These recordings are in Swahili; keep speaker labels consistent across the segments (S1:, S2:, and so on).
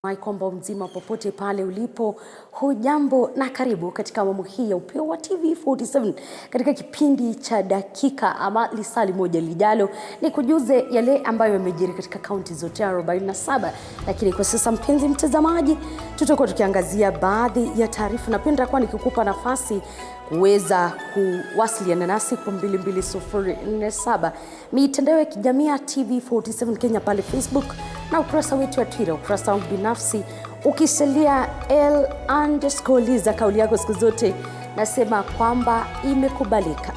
S1: Kwamba mzima popote pale ulipo, hujambo na karibu katika awamu hii ya upeo wa TV47 katika kipindi cha dakika ama lisali moja lijalo ni kujuze yale ambayo yamejiri katika kaunti zote 47. Lakini kwa sasa mpenzi mtazamaji, tutakuwa tukiangazia baadhi ya taarifa na pia nitakuwa nikikupa nafasi kuweza kuwasiliana nasi kwa 22047 mitandao ya kijamii ya TV47 Kenya pale Facebook na ukurasa wetu wa Twitter, ukurasa wangu binafsi ukisalia L_Liza. Kauli yako siku zote nasema kwamba imekubalika.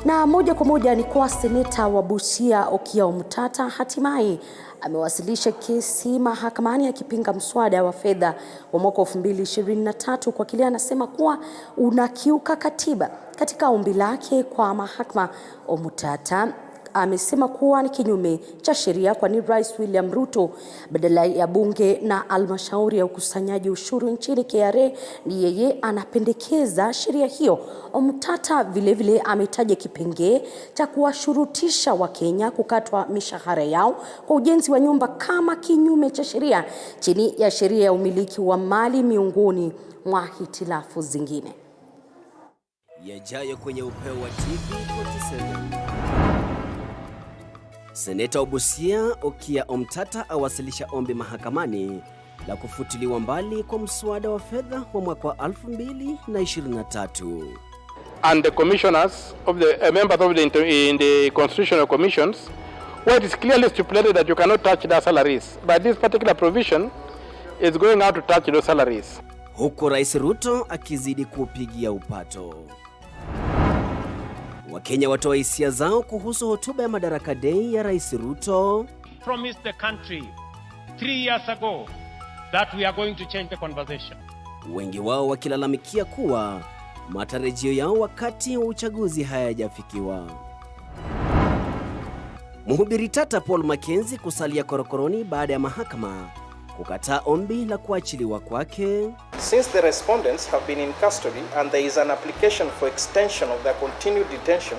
S1: Na moja kwa moja ni kwa seneta wa Busia Okiya Omtata hatimaye amewasilisha kesi mahakamani akipinga mswada wa fedha wa mwaka 2023 kwa kile anasema kuwa unakiuka katiba. Katika ombi lake kwa mahakama, Omtata amesema kuwa ni kinyume cha sheria kwani Rais William Ruto badala ya bunge na halmashauri ya ukusanyaji ushuru nchini KRA ni yeye anapendekeza sheria hiyo. Omtata vile ametaja kipengee cha kuwashurutisha Wakenya kukatwa mishahara yao kwa ujenzi wa nyumba kama kinyume cha sheria chini ya sheria ya umiliki wa mali miongoni mwa hitilafu zingine.
S2: Yajayo kwenye upeo wa TV47. Seneta wa Busia Okiya Omtata awasilisha ombi mahakamani la kufutiliwa mbali kwa mswada wa fedha wa mwaka wa 2023.
S3: And the commissioners of the members of the constitutional commissions, where it is clearly stipulated that you cannot touch their salaries, but this particular provision is going out to touch those salaries.
S2: Huko Rais Ruto akizidi kupigia upato. Wakenya watoa hisia zao kuhusu hotuba ya Madaraka Day ya Rais Ruto.
S4: Promised the country 3 years ago that we are going to change the conversation.
S2: Wengi wao wakilalamikia kuwa matarajio yao wakati wa uchaguzi hayajafikiwa. Mhubiri tata Paul Mackenzie kusalia korokoroni baada ya mahakama kukataa ombi la kuachiliwa kwake.
S5: Since the respondents have been in custody and there is an application for extension of their continued detention,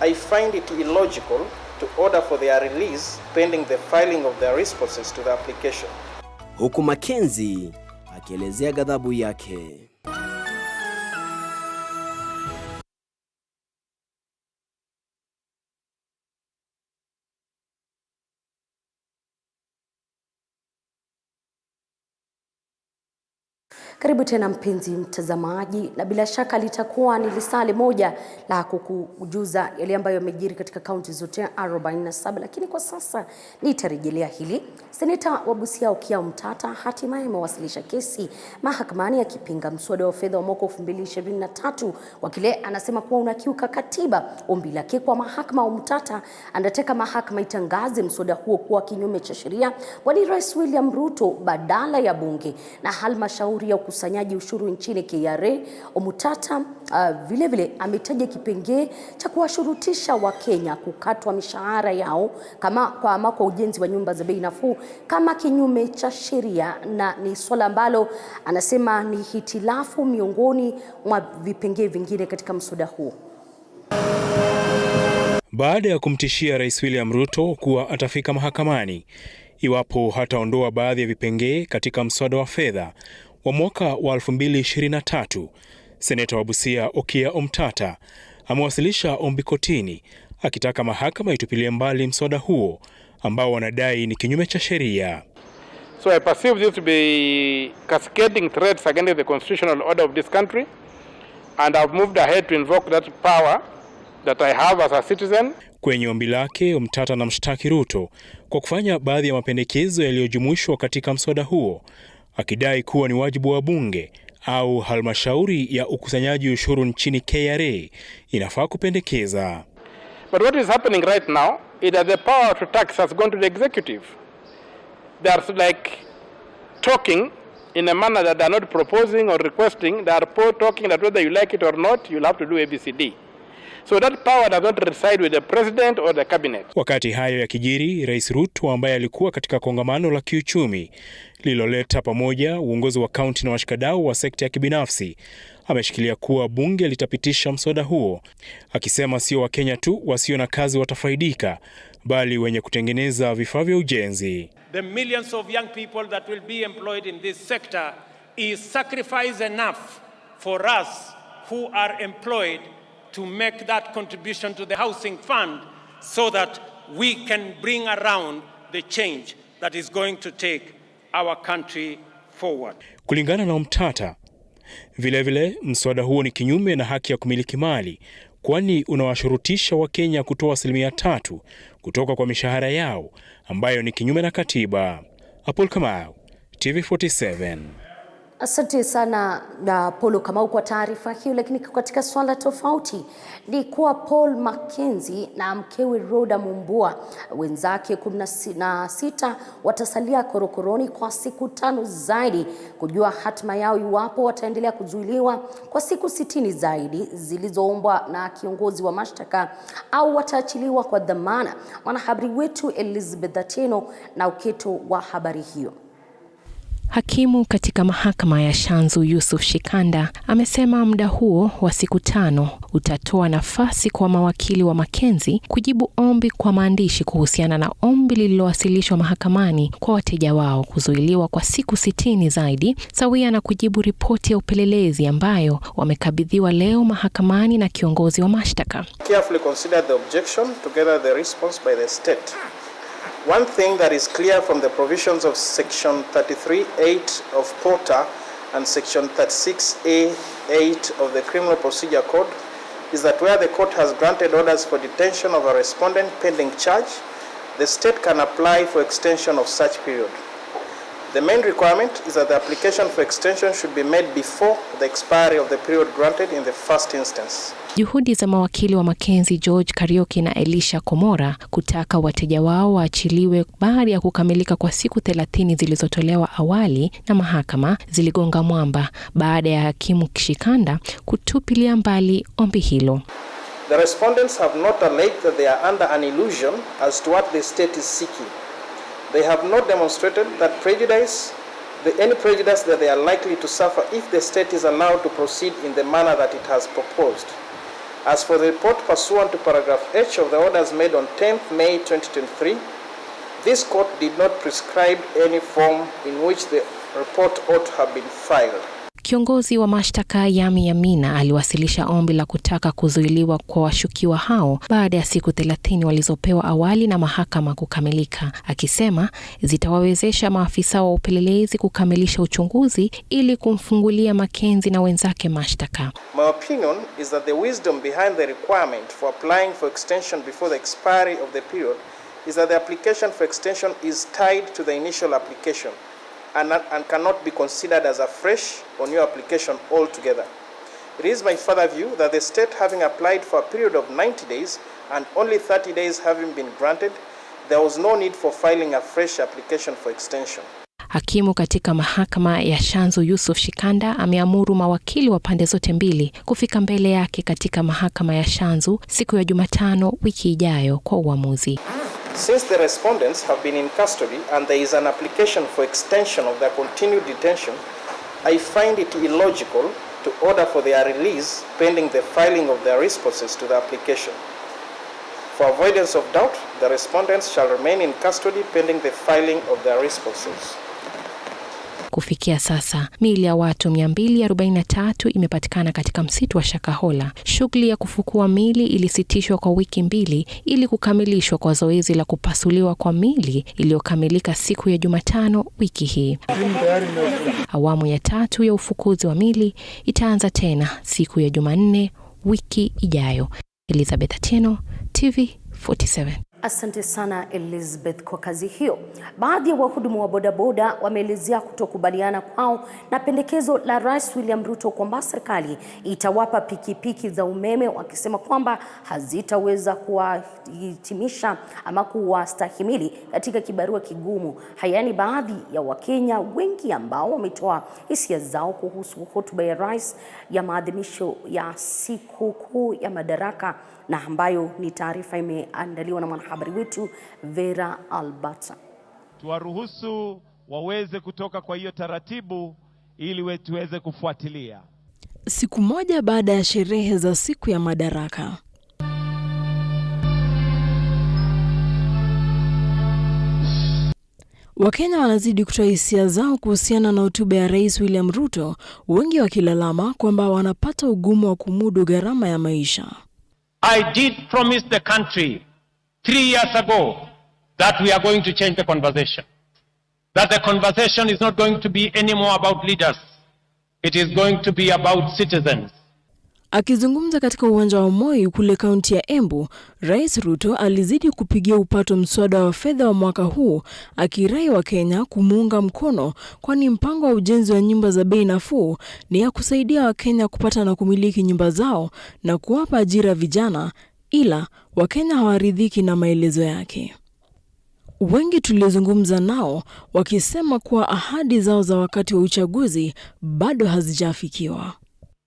S5: I find it illogical to order for their release pending the filing of their responses to the application.
S2: Huku Mackenzie akielezea ghadhabu yake.
S1: Karibu tena mpenzi mtazamaji, na bila shaka litakuwa ni lisali moja la kukujuza yale ambayo yamejiri katika kaunti zote 47, lakini kwa sasa nitarejelea hili. Seneta wa Busia Okiya Omtata hatimaye amewasilisha kesi mahakamani akipinga mswada wa fedha wa mwaka 2023 kwa kile anasema kuwa unakiuka katiba. Ombi lake kwa mahakama, Omtata anataka mahakama itangaze mswada huo kuwa kinyume cha sheria kwani Rais William Ruto badala ya bunge na halmashauri ya ukusanyaji ushuru nchini KRA. Omtata vile ametaja kipengee cha kuwashurutisha Wakenya kukatwa mishahara yao kwa ujenzi wa nyumba za bei nafuu kama kinyume cha sheria, na ni swala ambalo anasema ni hitilafu miongoni mwa vipengee vingine katika mswada huu.
S6: Baada ya kumtishia Rais William Ruto kuwa atafika mahakamani iwapo hataondoa baadhi ya vipengee katika mswada wa fedha wa mwaka wa 2023, seneta wa Busia Okiya Omtata amewasilisha ombi kotini akitaka mahakama itupilie mbali mswada huo ambao wanadai ni kinyume cha sheria.
S3: So I perceive this to be cascading threats against the constitutional order of this country, and I've moved ahead to invoke that power that I have as a citizen.
S6: Kwenye ombi lake, Omtata anamshtaki Ruto kwa kufanya baadhi ya mapendekezo yaliyojumuishwa katika mswada huo, akidai kuwa ni wajibu wa bunge au halmashauri ya ukusanyaji ushuru nchini KRA inafaa kupendekeza.
S3: But what is happening right now is that the power to tax has gone to the executive. They are like talking in a manner that they are not proposing or requesting. They are talking that whether you like it or not, you'll have to do ABCD. So that power does not reside with the president or the cabinet.
S6: Wakati hayo yakijiri, Rais Ruto ambaye alikuwa katika kongamano la kiuchumi lililoleta pamoja uongozi wa kaunti na washikadau wa sekta ya kibinafsi ameshikilia kuwa bunge litapitisha mswada huo, akisema sio Wakenya tu wasio na kazi watafaidika, bali wenye kutengeneza vifaa vya ujenzi.
S4: The millions of young people that will be employed in this sector is sacrifice enough for us who are employed to make that contribution to the housing fund so that we can bring around the change that is going to take our country forward.
S6: Kulingana na Omtata, vilevile mswada huo ni kinyume na haki ya kumiliki mali, kwani unawashurutisha Wakenya kutoa 3% kutoka kwa mishahara yao, ambayo ni kinyume na katiba. Apol Kamau, TV47.
S1: Asante sana na Polo Kamau kwa taarifa hiyo, lakini katika swala tofauti ni kuwa Paul Mackenzie na mkewe Rhoda Mumbua wenzake 16 watasalia korokoroni kwa siku 5 zaidi kujua hatima yao iwapo wataendelea kuzuiliwa kwa siku 60 zaidi zilizoombwa na kiongozi wa mashtaka au wataachiliwa kwa dhamana. Mwanahabari wetu Elizabeth Ateno na uketo wa habari hiyo.
S7: Hakimu katika mahakama ya Shanzu Yusuf Shikanda amesema muda huo wa siku 5 utatoa nafasi kwa mawakili wa Mackenzie kujibu ombi kwa maandishi kuhusiana na ombi lililowasilishwa mahakamani kwa wateja wao kuzuiliwa kwa siku 60 zaidi, sawia na kujibu ripoti ya upelelezi ambayo wamekabidhiwa leo mahakamani na kiongozi wa mashtaka.
S5: Carefully consider the objection together the response by the state. One thing that is clear from the provisions of Section 33(8) of Porter and Section 36(a)(8) of the Criminal Procedure Code is that where the court has granted orders for detention of a respondent pending charge, the state can apply for extension of such period. The main requirement is that the application for extension should be made before the expiry of the period granted in the first instance.
S7: Juhudi za mawakili wa Mackenzie George Karioki na Elisha Komora kutaka wateja wao waachiliwe baada ya kukamilika kwa siku 30 zilizotolewa awali na mahakama ziligonga mwamba baada ya hakimu Shikanda kutupilia mbali ombi hilo.
S5: The respondents have not alleged that they are under an illusion as to what the state is seeking. They have not demonstrated that any prejudice that they are likely to suffer if the state is allowed to proceed in the manner that it has proposed. As for the report pursuant to paragraph H of the orders made on 10th May 2023, this court did not prescribe any form in which the report ought to have been filed.
S7: Kiongozi wa mashtaka Yami Yamina aliwasilisha ombi la kutaka kuzuiliwa kwa washukiwa hao baada ya siku 30 walizopewa awali na mahakama kukamilika, akisema zitawawezesha maafisa wa upelelezi kukamilisha uchunguzi ili kumfungulia Mackenzie na wenzake mashtaka.
S5: My opinion is that the wisdom behind the requirement for applying for extension before the expiry of the period is that the application for extension is tied to the initial application and cannot be considered as a fresh or new application altogether. It is my further view that the state having applied for a period of 90 days and only 30 days having been granted, there was no need for filing a fresh application for extension.
S7: Hakimu katika mahakama ya Shanzu Yusuf Shikanda ameamuru mawakili wa pande zote mbili kufika mbele yake katika mahakama ya Shanzu siku ya Jumatano wiki ijayo kwa uamuzi.
S5: Since the respondents have been in custody and there is an application for extension of their continued detention, I find it illogical to order for their release pending the filing of their responses to the application. For avoidance of doubt, the respondents shall remain in custody pending the filing of their responses.
S7: Kufikia sasa, miili ya watu 243 imepatikana katika msitu wa Shakahola. Shughuli ya kufukua miili ilisitishwa kwa wiki 2 ili kukamilishwa kwa zoezi la kupasuliwa kwa miili iliyokamilika siku ya Jumatano wiki hii. Awamu ya 3 ya ufukuzi wa miili itaanza tena siku ya Jumanne wiki ijayo. Elizabeth Ateno, TV47.
S1: Asante sana Elizabeth kwa kazi hiyo. Baadhi ya wahudumu wa bodaboda wameelezea kutokubaliana kwao na pendekezo la Rais William Ruto kwamba serikali itawapa pikipiki za umeme, wakisema kwamba hazitaweza kuwahitimisha ama kuwastahimili katika kibarua kigumu. Haya ni baadhi ya Wakenya wengi ambao wametoa hisia zao kuhusu hotuba ya Rais ya maadhimisho ya siku kuu ya Madaraka, na ambayo ni taarifa imeandaliwa na mwanahabari wetu Vera Albata.
S8: Tuwaruhusu waweze kutoka kwa hiyo taratibu ili tuweze kufuatilia.
S9: Siku moja baada ya sherehe za siku ya Madaraka, Wakenya wanazidi kutoa hisia zao kuhusiana na hotuba ya Rais William Ruto, wengi wakilalama kwamba wanapata ugumu wa kumudu gharama ya maisha.
S4: I did promise the country 3 years ago that we are going to change the conversation. That the conversation is not going to be anymore about leaders. It is going to be about citizens.
S9: Akizungumza katika uwanja wa Moi kule kaunti ya Embu, Rais Ruto alizidi kupigia upato mswada wa fedha wa mwaka huu, akirai wa Kenya kumuunga mkono, kwani mpango wa ujenzi wa nyumba za bei nafuu ni ya kusaidia Wakenya kupata na kumiliki nyumba zao na kuwapa ajira vijana, ila Wakenya hawaridhiki na maelezo yake. Wengi tuliozungumza nao wakisema kuwa ahadi zao za wakati wa uchaguzi bado hazijafikiwa.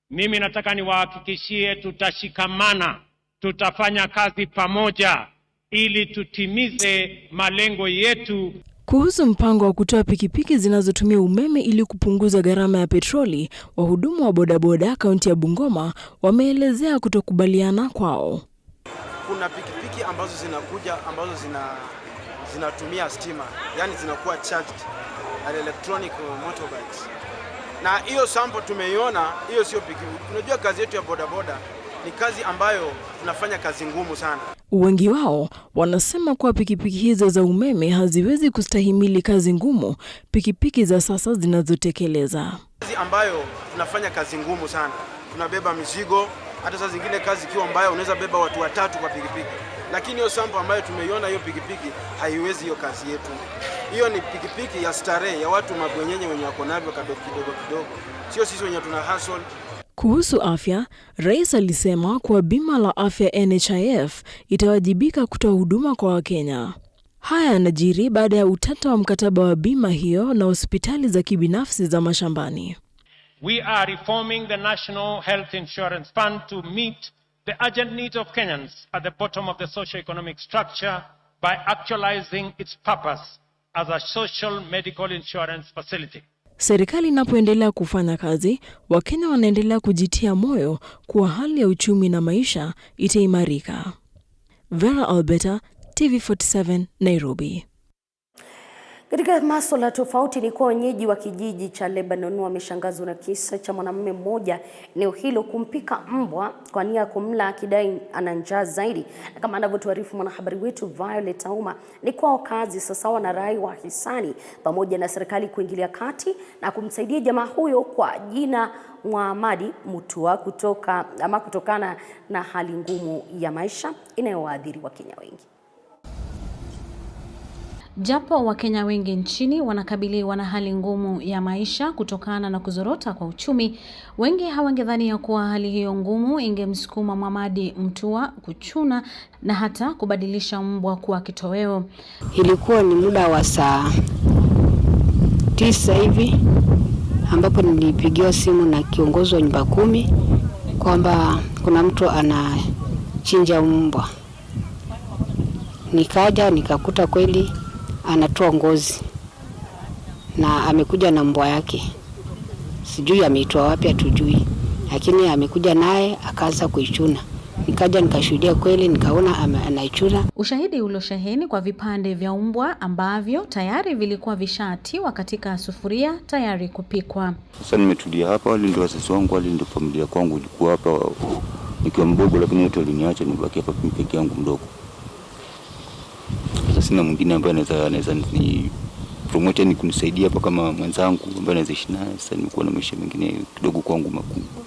S4: Mimi nataka niwahakikishie tutashikamana, tutafanya kazi pamoja ili tutimize malengo yetu.
S9: Kuhusu mpango wa kutoa pikipiki zinazotumia umeme ili kupunguza gharama ya petroli, wahudumu wa bodaboda kaunti ya Bungoma wameelezea kutokubaliana kwao.
S10: Kuna pikipiki ambazo zinakuja ambazo zinatumia stima, yani zinakuwa charged electronic motorbikes. Na hiyo sample tumeiona, hiyo sio pikipiki. Unajua kazi yetu ya bodaboda ni kazi ambayo tunafanya kazi ngumu sana.
S9: Wengi wao wanasema kuwa pikipiki hizo za umeme haziwezi kustahimili kazi ngumu pikipiki za sasa zinazotekeleza.
S10: Kazi ambayo tunafanya kazi ngumu sana. Tunabeba mizigo, hata saa zingine kazi ikiwa mbaya unaweza beba watu 3 kwa pikipiki. Lakini hiyo sample ambayo tumeiona, hiyo pikipiki haiwezi hiyo kazi yetu. Hiyo ni pikipiki ya starehe ya watu mabwenyenye wenye wako navyo kidogo. Sio sisi wenye tuna hustle.
S9: Kuhusu afya, Rais alisema kuwa bima la afya NHIF itawajibika kutoa huduma kwa Wakenya. Haya yanajiri baada ya utata wa mkataba wa bima hiyo na hospitali za kibinafsi za mashambani.
S4: We are reforming the National Health Insurance Fund to meet the urgent needs of Kenyans at the bottom of the socio-economic structure by actualizing its purpose as a social medical insurance facility.
S9: Serikali inapoendelea kufanya kazi, Wakenya wanaendelea kujitia moyo kuwa hali ya uchumi na maisha itaimarika. Vera Albata, TV47, Nairobi.
S1: Katika masuala tofauti ni kwa wenyeji wa kijiji cha Lebanon wameshangazwa na kisa cha mwanamume mmoja eneo hilo kumpika mbwa kwa nia kumla akidai ana njaa zaidi. Na kama anavyotuarifu mwanahabari wetu Violet Auma, ni kwa wakazi sasa wanarai wa hisani pamoja na serikali kuingilia kati na kumsaidia jamaa huyo kwa jina Muhamadi Mutua kutokana na hali ngumu ya maisha inayowaadhiri Wakenya wengi.
S11: Japo Wakenya wengi nchini wanakabiliwa na hali ngumu ya maisha kutokana na kuzorota kwa uchumi, wengi hawangedhania kuwa hali hiyo ngumu ingemsukuma Muhamadi Mutua kuchuna na hata kubadilisha mbwa kuwa kitoweo.
S12: Ilikuwa ni muda wa saa 9 hivi ambapo nilipigiwa simu na kiongozi wa nyumba 10 kwamba kuna mtu anachinja mbwa. Nikaja nikakuta kweli anatoa ngozi na amekuja na mbwa yake. Sijui ameitoa wapi, hatujui, lakini amekuja naye akaanza kuichuna. Nikaja nikashuhudia kweli, nikaona anaichuna.
S11: Ushahidi uliosheheni kwa vipande vya mbwa ambavyo tayari vilikuwa vishatiwa katika sufuria tayari kupikwa.
S13: Sasa nimetulia hapa, wale ndio wazazi wangu, wale ndio familia kwangu, ilikuwa hapa nikiwa mdogo, lakini wote waliniacha nibaki hapa peke yangu mdogo. Sasa sina mwingine ambaye anaweza ni promote ni kunisaidia hapa kama mwenzangu ambaye anaweza ishi naye. Sasa nimekuwa na maisha mengine kidogo kwangu makubwa.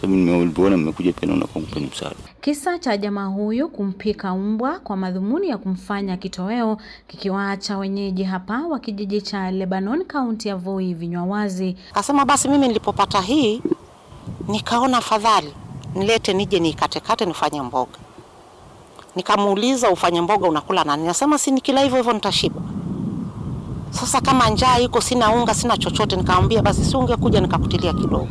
S13: Sababu nimeona mmekuja pia naona kwa kupeni msaada.
S11: Kisa cha jamaa huyu kumpika mbwa kwa madhumuni ya kumfanya kitoweo kikiwaacha wenyeji hapa wa kijiji cha Lebanon, kaunti ya Voi vinywa wazi.
S14: Akasema basi mimi nilipopata hii nikaona afadhali nilete nije nikatekate nifanye mboga. Nikamuuliza ufanye mboga unakula nani? Nasema si nikila hivyo hivyo nitashiba. Sasa kama njaa iko sina unga sina chochote, nikamwambia basi si ungekuja nikakutilia kidogo.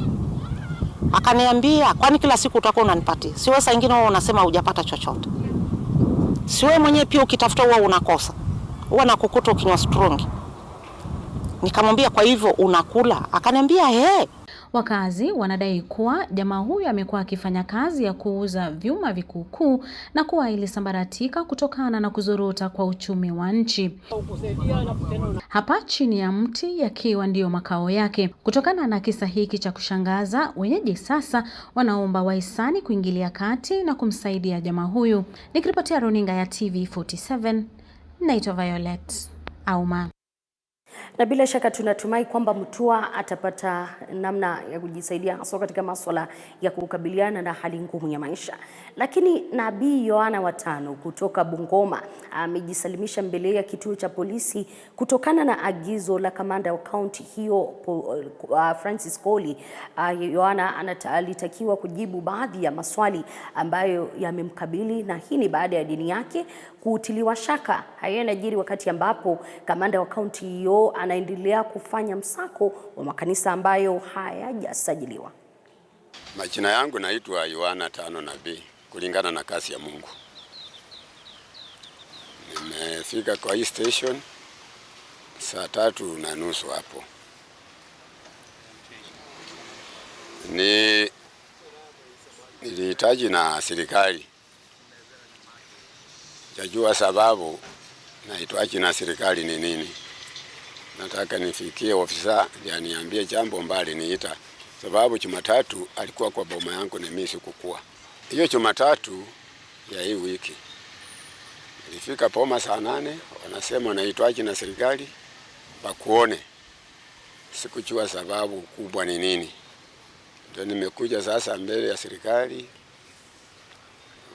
S14: Akaniambia kwani kila siku utakuwa unanipatia? Si wewe saa nyingine wewe unasema hujapata chochote. Si wewe mwenyewe pia ukitafuta huwa unakosa. Huwa nakukuta ukinywa strong. Nikamwambia kwa hivyo unakula? Akaniambia
S11: Wakazi wanadai kuwa jamaa huyu amekuwa akifanya kazi ya kuuza vyuma vikuukuu na kuwa ilisambaratika kutokana na kuzorota kwa uchumi wa nchi. Hapa chini ya mti yakiwa ndiyo makao yake. Kutokana na kisa hiki cha kushangaza, wenyeji sasa wanaomba wahisani kuingilia kati na kumsaidia jamaa huyu. Nikiripotia runinga ya TV47, naitwa Violet Auma.
S1: Na bila shaka tunatumai kwamba Mutua atapata namna ya kujisaidia hasa katika masuala ya kukabiliana na hali ngumu ya maisha. Lakini Nabii Yohana watano kutoka Bungoma amejisalimisha mbele ya kituo cha polisi kutokana na agizo la kamanda wa kaunti hiyo Francis Koli. Yohana alitakiwa kujibu baadhi ya maswali ambayo yamemkabili, na hii ni baada ya dini yake kutiliwa shaka. Haya yanajiri wakati ambapo kamanda wa kaunti hiyo anaendelea kufanya msako wa makanisa ambayo hayajasajiliwa.
S15: Majina yangu naitwa Yohana Tano Nabii kulingana na kasi ya Mungu. Nimefika kwa hii station saa 3:30 hapo. Nilihitaji na serikali. Jajua sababu nahitaji na serikali ni nini. Nataka nifikie ofisa ya niambie jambo mbali niita. Sababu Jumatatu alikuwa kwa boma yangu na mimi sikukua. Hiyo Jumatatu ya hii wiki nilifika boma saa 8, wanasema nahitaji na serikali bakuone. Sikujua sababu kubwa ni nini. Ndio nimekuja sasa mbele ya serikali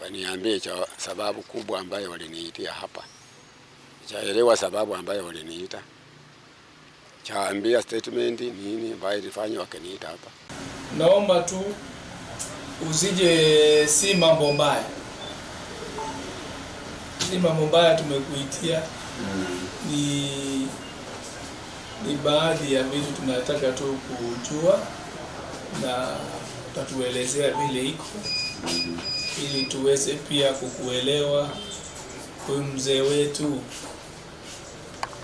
S15: waniambie sababu kubwa ambayo waliniitia hapa. Chaelewa sababu ambayo waliniita. Chaambia statement nini ambayo ilifanya wakaniita hapa.
S16: Naomba tu usije si mambo mbaya. Si mambo mbaya tumekuitia. Ni baadhi ya vitu tunataka tu kujua na utatuelezea vile iko ili tuweze pia kukuelewa. Huyu mzee wetu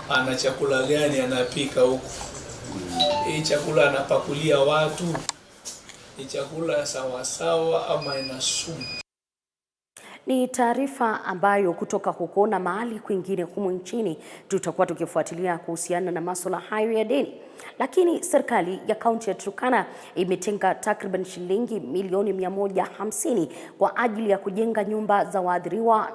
S16: ana chakula gani anapika huko? Hii chakula anapakulia watu? Ni chakula sawa sawa ama ina sumu?
S1: Ni taarifa ambayo kutoka huko na mahali kwingine humu nchini tutakuwa tukifuatilia kuhusiana na masuala hayo ya deni. Lakini serikali ya kaunti ya Turkana imetenga takriban shilingi milioni 150 kwa ajili ya kujenga nyumba za waathiriwa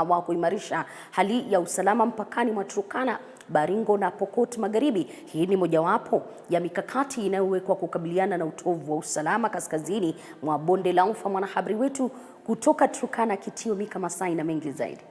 S1: wa kuimarisha hali ya usalama mpakani mwa Turkana, Baringo na Pokot Magharibi. Hii ni mojawapo ya mikakati inayowekwa kukabiliana na utovu wa usalama kaskazini mwa bonde la Ufa. Mwanahabari wetu kutoka Turkana Kitio Mika Masai na mengi zaidi.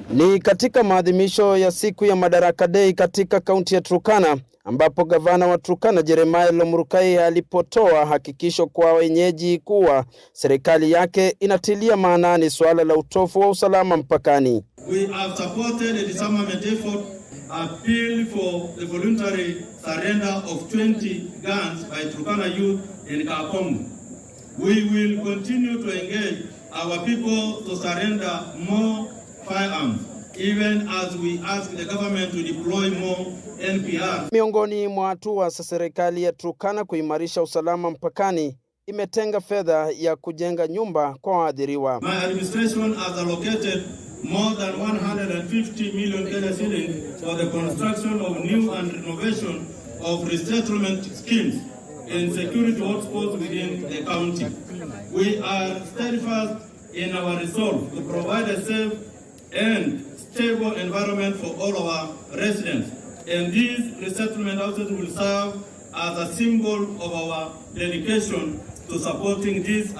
S17: Ni katika maadhimisho ya siku ya Madaraka Day katika kaunti ya Turkana ambapo gavana wa Turkana Jeremiah Lomurukai alipotoa hakikisho kwa wenyeji kuwa serikali yake inatilia maanani suala la utovu wa usalama mpakani.
S18: We have supported the disarmament effort, appeal for the voluntary surrender of 20 guns by Turkana youth in Kakomu. We will continue to engage our people to surrender more firearms, even as we ask the government to deploy more NPR.
S17: Miongoni mwa hatua za serikali ya Turkana kuimarisha usalama mpakani imetenga fedha ya kujenga nyumba kwa waathiriwa.
S18: My administration has allocated more than 150 million Kenya shillings for the construction of new and renovation of resettlement schemes in security hotspots within the county. We are steadfast in our resolve to provide a safe and stable environment for all our residents. And these resettlement houses will serve as a symbol of our dedication to supporting those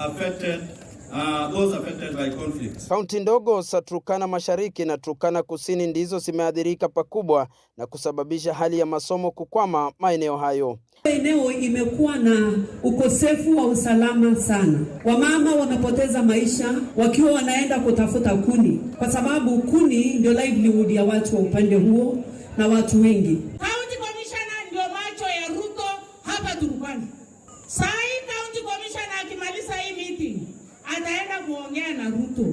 S18: affected by conflicts.
S17: Kaunti ndogo za Turkana Mashariki na Turkana Kusini ndizo zimeathirika pakubwa na kusababisha hali ya masomo kukwama maeneo hayo.
S19: Eneo imekuwa na ukosefu wa usalama sana. Wamama wanapoteza maisha wakiwa wanaenda kutafuta kuni, kwa sababu kuni ndio livelihood ya watu wa upande huo na watu wengi.
S20: County Commissioner ndio macho ya Ruto hapa Turkana. Sai County Commissioner akimaliza hii meeting ataenda kuongea na Ruto.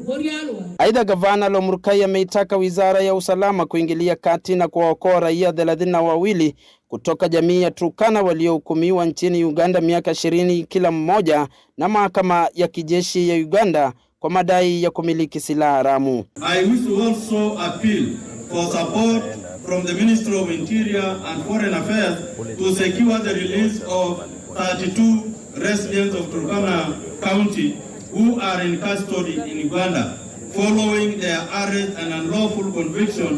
S17: Aidha, Gavana Lomurkai ameitaka Wizara ya Usalama kuingilia kati na kuwaokoa raia 32 kutoka jamii ya Turkana waliohukumiwa nchini Uganda miaka 20 kila mmoja na mahakama ya kijeshi ya Uganda kwa madai ya kumiliki silaha haramu.
S18: I wish to also appeal for support from the Ministry of Interior and Foreign Affairs to secure the release of 32 residents of Turkana County who are in custody in Uganda following their arrest and unlawful conviction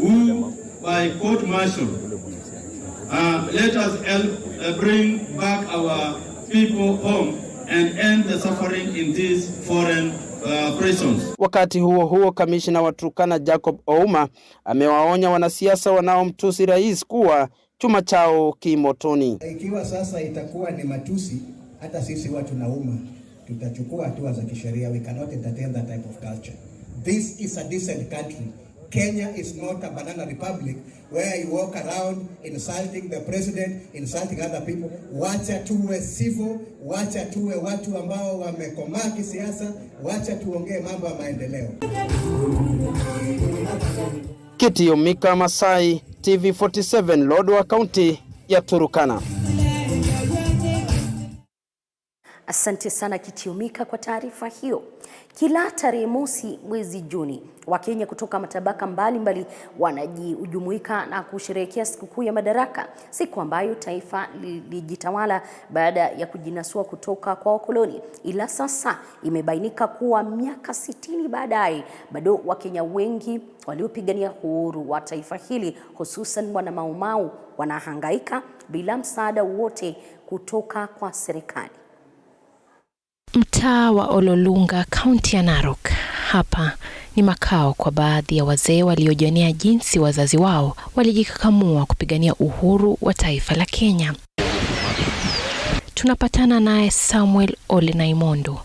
S18: who by court-martial. Let us help bring back our people home and end the suffering in these foreign prisons.
S17: Wakati huo huo, kamishna wa Turkana Jacob Ouma amewaonya wanasiasa wanaomtusi rais kuwa chuma chao kimotoni.
S21: Ikiwa sasa itakuwa ni matusi, hata sisi watu nauma tutachukua hatua za kisheria. We cannot entertain that type of culture. This is a decent country. Kenya is not a banana republic where you walk around insulting the president, insulting other people. Wacha tuwe civil, wacha tuwe watu ambao wamekomaa kisiasa, wacha tuongee mambo ya maendeleo.
S17: Kitio Mika Masai, TV47, Lodwar County ya Turkana.
S1: Asante sana Kitiumika kwa taarifa hiyo. Kila tarehe mosi mwezi Juni, Wakenya kutoka matabaka mbalimbali wanajumuika na kusherehekea sikukuu ya Madaraka, siku ambayo taifa lilijitawala baada ya kujinasua kutoka kwa wakoloni. Ila sasa imebainika kuwa miaka 60 baadaye, bado Wakenya wengi waliopigania uhuru wa taifa hili, hususan wana Maumau, wanahangaika bila msaada wote kutoka kwa serikali.
S7: Mtaa wa Ololunga, kaunti ya Narok. Hapa ni makao kwa baadhi ya wazee waliojionea jinsi wazazi wao walijikakamua kupigania uhuru wa taifa la Kenya. Tunapatana naye Samuel Ole Naimondo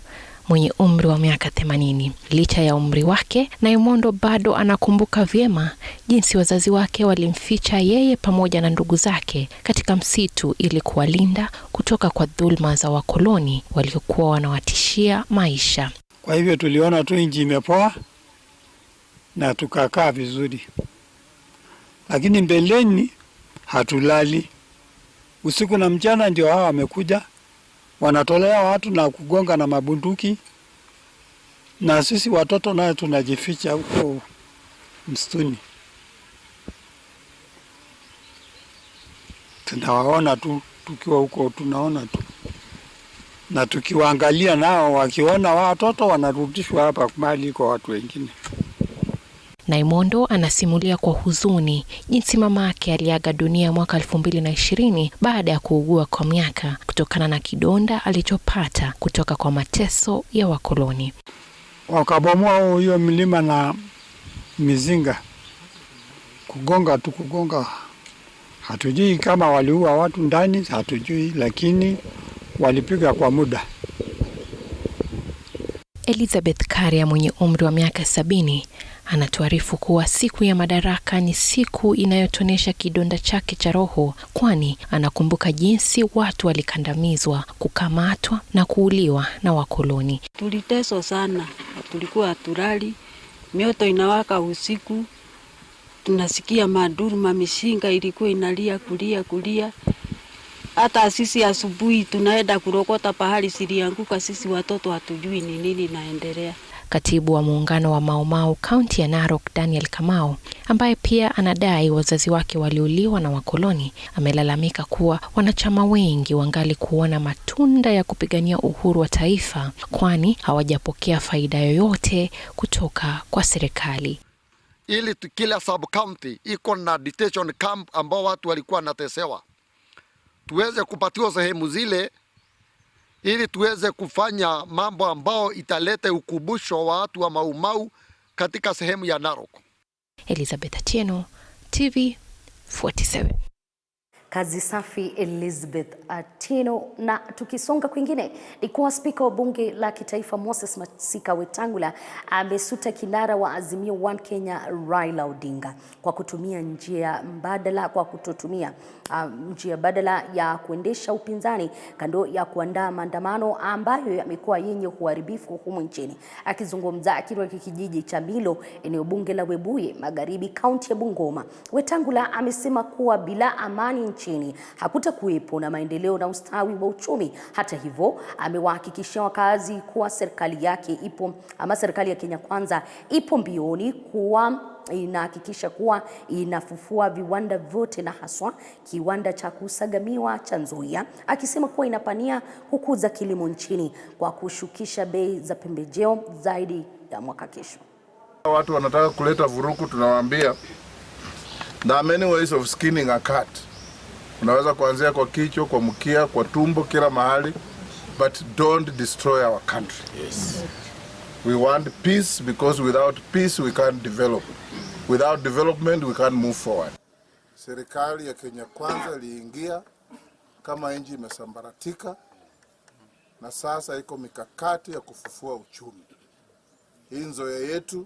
S7: mwenye umri wa miaka 80. Licha ya umri wake, Naimondo bado anakumbuka vyema jinsi wazazi wake walimficha yeye pamoja na ndugu zake katika msitu ili kuwalinda kutoka kwa dhulma za wakoloni waliokuwa wanawatishia maisha.
S22: Kwa hivyo tuliona tu nchi imepoa na tukakaa vizuri. Lakini mbeleni hatulali. Usiku na mchana ndio hawa wamekuja, wanatolea watu na kugonga na mabunduki, na sisi watoto naye tunajificha huko msituni. Tunawaona tu, tukiwa huko tunaona tu, na tukiwaangalia nao wakiona watoto wanarudishwa hapa mahali kwa watu wengine.
S7: Naimondo anasimulia kwa huzuni jinsi mamake aliaga dunia mwaka 2020 baada ya kuugua kwa miaka kutokana na kidonda alichopata kutoka kwa mateso ya wakoloni.
S22: Wakabomoa hiyo milima na mizinga, kugonga. Hatujui kama waliua watu ndani, hatujui, lakini walipiga kwa muda.
S7: Elizabeth Karia mwenye umri wa miaka 70 anatuarifu kuwa siku ya Madaraka ni siku inayotonesha kidonda chake cha roho, kwani anakumbuka jinsi watu walikandamizwa, kukamatwa na kuuliwa na wakoloni.
S23: Tuliteswa sana, tulikuwa hatulali, mioto inawaka usiku, tunasikia maduru, mamishinga ilikuwa inalia kulia. Hata sisi asubuhi tunaenda kurokota pahali silianguka, sisi watoto hatujui ni nini naendelea.
S7: Katibu wa muungano wa Maumau kaunti ya Narok, Daniel Kamau, ambaye pia anadai wazazi wake waliuliwa na wakoloni, amelalamika kuwa wanachama wengi wangali kuona matunda ya kupigania uhuru wa taifa, kwani hawajapokea faida yoyote kutoka kwa serikali.
S24: Ili kila sub county iko na detention camp ambao watu walikuwa wanatesewa.
S2: tuweze kupatiwa sehemu zile ili tuweze kufanya mambo ambao italeta ukumbusho wa watu wa Mau Mau katika sehemu ya Narok.
S7: Elizabeth Atieno, TV 47.
S1: Kazi safi Elizabeth Atieno. Na tukisonga kwingine ni kuwa spika wa bunge la kitaifa Moses Masika Wetangula amesuta kinara wa Azimio One Kenya Raila Odinga kwa kutotumia njia badala ya kuendesha upinzani kando ya kuandaa maandamano ambayo yamekuwa yenye uharibifu humu nchini. Akizungumza akiwa kijiji cha Milo, eneo bunge la Webuye Magharibi, kaunti ya Bungoma, Wetangula amesema kuwa bila amani nchini hakutakuwepo na maendeleo na ustawi wa uchumi. Hata hivyo, amewahakikishia wakazi kuwa serikali ya Kenya Kwanza ipo mbioni kuwa inahakikisha kuwa inafufua viwanda vyote na haswa kiwanda cha kusagamiwa cha Nzoia, akisema kuwa inapania kukuza kilimo nchini kwa kushukisha bei za pembejeo zaidi ya mwaka kesho.
S3: Watu wanataka kuleta vurugu, tunawaambia there are many ways of skinning a cat. Unaweza kuanzia kwa kichwa, kwa mkia, kwa tumbo, kila mahali, but don't destroy our country. Yes. We want peace because without peace we can't develop. Without development we can't move forward. Serikali ya Kenya Kwanza iliingia kama nchi imesambaratika na sasa iko mikakati ya kufufua uchumi. Hii Nzoia yetu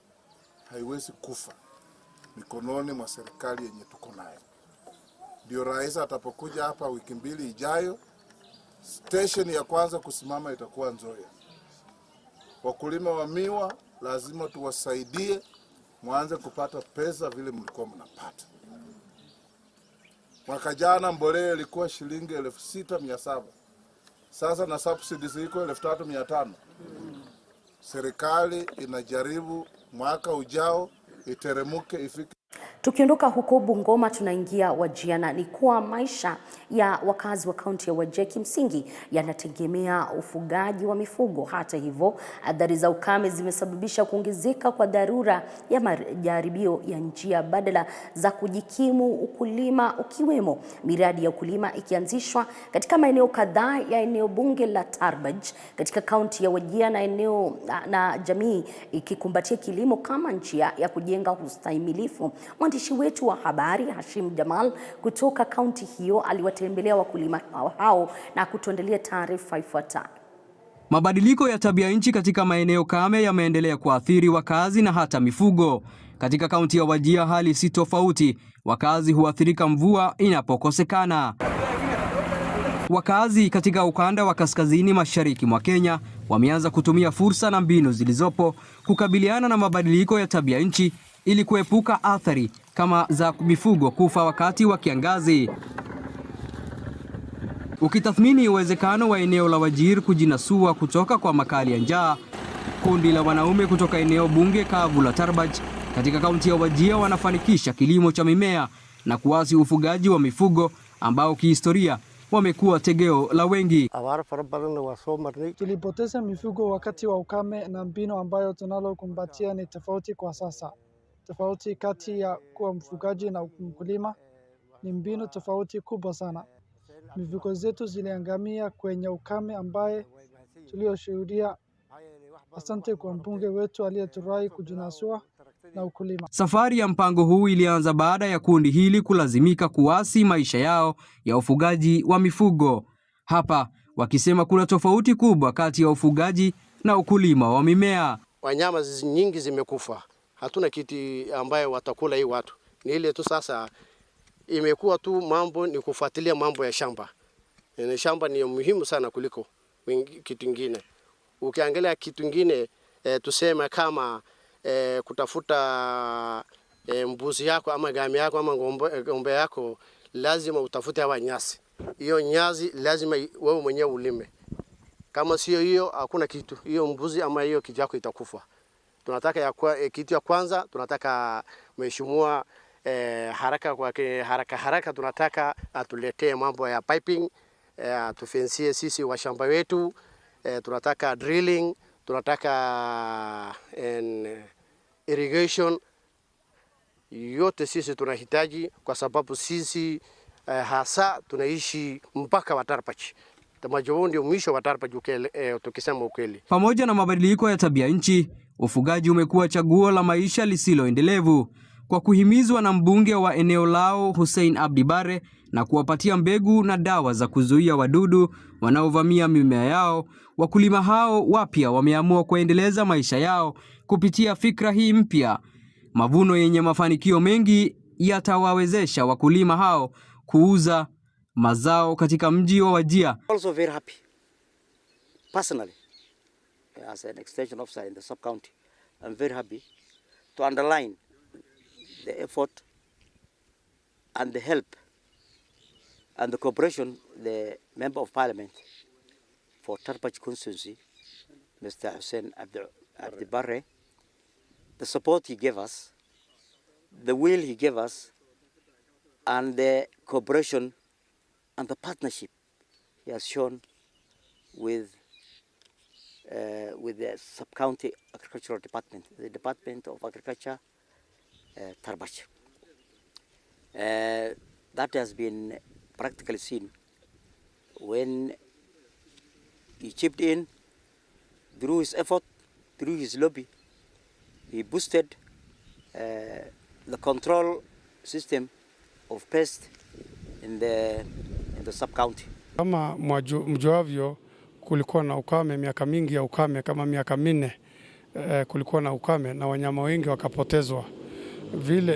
S3: haiwezi kufa mikononi mwa serikali yenye tuko nayo. Ndio rais atapokuja hapa wiki mbili ijayo, station ya kwanza kusimama itakuwa Nzoia. Wakulima wa miwa lazima tuwasaidie mwanze kupata pesa vile mlikuwa mnapata. Mwaka jana mbolea ilikuwa shilingi 6,700. Sasa na subsidies iko 3,500. Serikali inajaribu mwaka ujao iteremuke ifike.
S1: Tukiondoka huko Bungoma tunaingia Wajir, na ni kuwa maisha ya wakazi wa kaunti ya Wajir kimsingi yanategemea ufugaji wa mifugo. Hata hivyo, athari za ukame zimesababisha kuongezeka kwa dharura ya majaribio ya njia badala za kujikimu ukulima, ukiwemo miradi ya ukulima ikianzishwa katika maeneo kadhaa ya eneo bunge la Tarbaj katika kaunti ya Wajir, na jamii ikikumbatia kilimo kama njia ya kujenga ustahimilifu. Mwandishi wetu wa habari Hashim Jamal kutoka kaunti hiyo aliwatembelea wakulima hao na kutuandalia taarifa ifuatayo.
S6: Mabadiliko ya tabia nchi katika maeneo kame yameendelea kuathiri wakazi na hata mifugo. Katika kaunti ya Wajir hali si tofauti, wakazi huathirika mvua inapokosekana. Wakazi katika ukanda wa kaskazini mashariki mwa Kenya wameanza kutumia fursa na mbinu zilizopo kukabiliana na mabadiliko ya tabia nchi ili kuepuka athari kama za mifugo kufa wakati wa kiangazi. Ukitathmini uwezekano wa eneo la Wajir kujinasua kutoka kwa makali ya njaa, kundi la wanaume kutoka eneo bunge kavu la Tarbaj katika kaunti ya Wajir wanafanikisha kilimo cha mimea na kuasi ufugaji wa mifugo ambao kihistoria wamekuwa tegeo la wengi.
S24: Tulipoteza mifugo wakati wa ukame na mbinu ambayo tunalokumbatia ni tofauti kwa sasa. Tofauti kati ya kuwa mfugaji na mkulima ni mbinu tofauti kubwa sana. Mifugo zetu ziliangamia kwenye ukame ambaye tulioshuhudia. Asante kwa mbunge wetu aliyeturai kujinasua na ukulima.
S6: Safari ya mpango huu ilianza baada ya kundi hili kulazimika kuasi maisha yao ya ufugaji wa mifugo. Hapa wakisema kuna tofauti kubwa kati ya ufugaji na ukulima wa mimea.
S25: Wanyama nyingi zimekufa. Hatuna kitu ambaye watakula hii watu. Ni ile tu sasa imekuwa tu mambo ni kufuatilia mambo ya shamba. Shamba ni muhimu sana kuliko kitu kingine. Ukiangalia kitu kingine tuseme kama kutafuta mbuzi yako ama ng'ombe yako ama ng'ombe yako, lazima utafute hawa nyasi. Hiyo nyasi lazima wewe mwenyewe ulime. Kama sio hiyo hakuna kitu. Hiyo mbuzi ama hiyo kijako itakufa. Tunataka kitu ya kwanza tunataka mheshimiwa haraka tunataka atuletee mambo ya piping, tufensie sisi wa shamba wetu, tunataka drilling, tunataka irrigation. Yote sisi tunahitaji kwa sababu sisi hasa tunaishi mpaka wa Tarbaj. Tamajo ndio mwisho wa Tarbaj tukisema ukweli.
S6: Pamoja na mabadiliko ya tabia nchi, ufugaji umekuwa chaguo la maisha lisiloendelevu. Kwa kuhimizwa na mbunge wa eneo lao Hussein Abdi Bare na kuwapatia mbegu na dawa za kuzuia wadudu wanaovamia mimea yao, wakulima hao wapya wameamua kuendeleza maisha yao kupitia fikra hii mpya. Mavuno yenye mafanikio mengi yatawawezesha wakulima hao kuuza mazao katika mji wa Wajir.
S4: Also very happy personally as an extension officer in the sub county. I'm very happy to underline the effort and the help and the cooperation the Member of Parliament for Tarbaj constituency, Mr. Hussein Abdi Bare, the support he gave us, the will he gave us, and the cooperation and the partnership he has shown with the sub-county agricultural department, the Department of Agriculture, Tarbaj. That has been practically seen when he chipped in through his effort, through his lobby. He boosted the control system of pests in the sub-county.
S24: Kama mjuavyo, kulikuwa na ukame, miaka mingi ya ukame, kama miaka 4 kulikuwa na ukame na wanyama wengi wakapotezwa. Vile